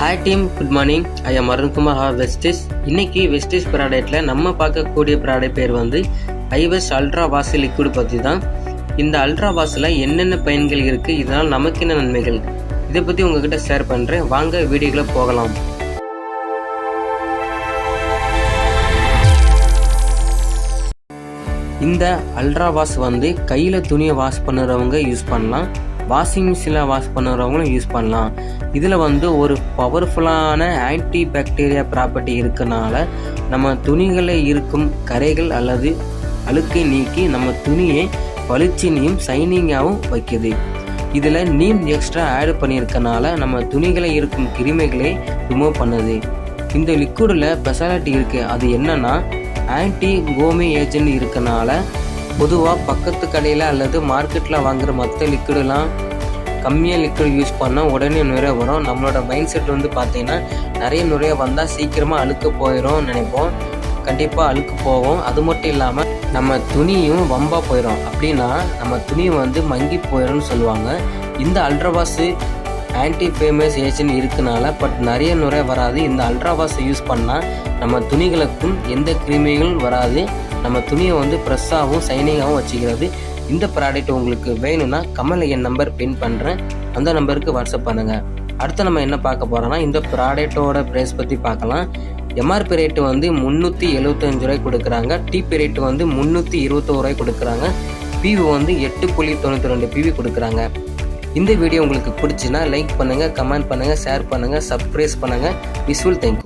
Hi team, good morning. I am Arunkumar ஹார் வெஸ்டிஸ். இன்னைக்கு வெஸ்டிஸ் ப்ராடக்ட்டில் நம்ம பார்க்கக்கூடிய ப்ராடக்ட் பேர் வந்து ஐவெஸ் அல்ட்ரா வாஷ் லிக்விட் பற்றி தான். இந்த அல்ட்ரா வாஷில் என்னென்ன பயன்கள் இருக்குது, இதனால் நமக்கு என்ன நன்மைகள், இதை பற்றி உங்ககிட்ட ஷேர் பண்ணுறேன். வாங்க வீடியோக்குள்ளே போகலாம். இந்த அல்ட்ரா வாஷ் வந்து கையில் துணியை வாஷ் பண்ணுறவங்க யூஸ் பண்ணலாம், வாஷிங் மிஷினில் வாஷ் பண்ணுறவங்களும் யூஸ் பண்ணலாம். இதில் வந்து ஒரு பவர்ஃபுல்லான ஆன்டி பாக்டீரியா ப்ராப்பர்ட்டி இருக்கனால நம்ம துணிகளில் இருக்கும் கரைகள் அல்லது அழுக்கை நீக்கி நம்ம துணியை பளிச்சினியும் ஷைனிங்காகவும் வைக்குது. இதில் நீம் எக்ஸ்ட்ரா ஆட் பண்ணியிருக்கனால நம்ம துணிகளை இருக்கும் கிருமிகளை ரிமூவ் பண்ணுது. இந்த லிக்விடில் ஸ்பெஷாலிட்டி இருக்குது. அது என்னன்னா, ஆன்டி கோமி ஏஜென்ட் இருக்கனால பொதுவாக பக்கத்து கடையில் அல்லது மார்க்கெட்டில் வாங்குகிற மற்ற லிக்விடெலாம் கம்மியாக லிக்விட் யூஸ் பண்ணால் உடனே நுரைய வரும். நம்மளோட மைண்ட் செட் வந்து பார்த்திங்கன்னா, நிறைய நுரைய வந்தால் சீக்கிரமாக அழுக்கு போயிடும் நினைப்போம். கண்டிப்பாக அழுக்கு போகும். அது மட்டும் இல்லாமல் நம்ம துணியும் வம்பாக போயிடும். அப்படின்னா நம்ம துணி வந்து மங்கி போயிடும்னு சொல்லுவாங்க. இந்த அல்ட்ராவாஷு ஆன்டி ஃபேமஸ் ஏஜென்ட் இருக்கனால நிறைய நுரை வராது. இந்த அல்ட்ராவாஷை யூஸ் பண்ணால் நம்ம துணிகளுக்கும் எந்த கிருமிகளும் வராது. நம்ம துணியை வந்து ஃப்ரெஷ்ஷாகவும் ஷைனிங்காகவும் வச்சுக்கிறது. இந்த ப்ராடக்ட் உங்களுக்கு வேணும்னா கமெண்ட்ல என் நம்பர் பின் பண்ணுறேன், அந்த நம்பருக்கு வாட்ஸ்அப் பண்ணுங்கள். அடுத்து நம்ம என்ன பார்க்க போகிறோன்னா, இந்த ப்ராடக்டோட ப்ரைஸ் பற்றி பார்க்கலாம். எம்ஆர்பி ரேட்டு வந்து 375 ரூபாய் கொடுக்குறாங்க. டிபி ரேட்டு வந்து 321 ரூபாய் கொடுக்குறாங்க. பிவி வந்து 8.92 பிவி கொடுக்குறாங்க. இந்த வீடியோ உங்களுக்கு பிடிச்சுன்னா லைக் பண்ணுங்கள், கமெண்ட் பண்ணுங்கள், ஷேர் பண்ணுங்கள், சப்ஸ்கிரைப் பண்ணுங்கள். Visual thank you.